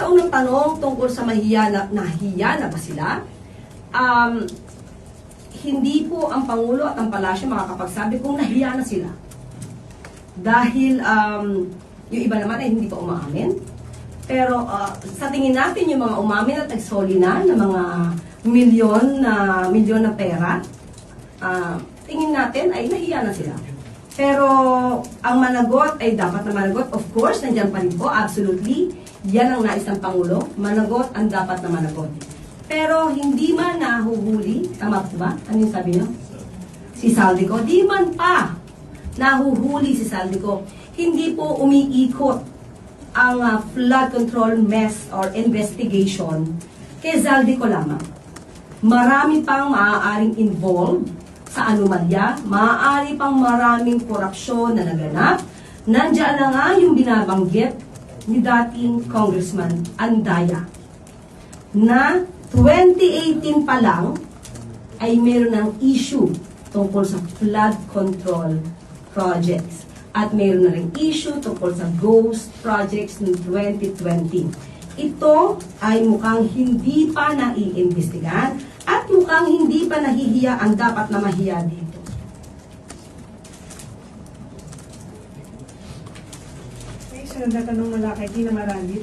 sa unang tanong tungkol sa nahiya na ba sila, hindi po ang Pangulo at ang Palasyo makakapagsabi kung nahiya na sila. Dahil yung iba naman ay hindi pa umaamin. Pero sa tingin natin yung mga umamin at nagsoli na ng mga milyon na pera, tingin natin ay nahiya na sila. Pero ang managot ay dapat na managot. Of course, nandiyan pa rin po, absolutely. Yan ang nais ng Pangulo. Managot ang dapat na managot. Pero hindi man nahuhuli, tama po ba? Ano yung sabi nyo? Si Saldico, di man pa nahuhuli si Saldico. Hindi po umiikot ang flood control mess or investigation kay Saldico lamang. Marami pang maaaring involved sa anomalya, maaari pang maraming korupsyon na naganap. Nandiyan na nga yung binabanggit ni dating Congressman Andaya na 2018 pa lang ay meron ng issue tungkol sa flood control projects at meron na rin issue tungkol sa ghost projects ng 2020. Ito ay mukhang hindi pa naiimbestigahan at mukhang hindi pa nahihiya ang dapat na mahiya dito. May sunod na tanong mula kay Tina Marangit.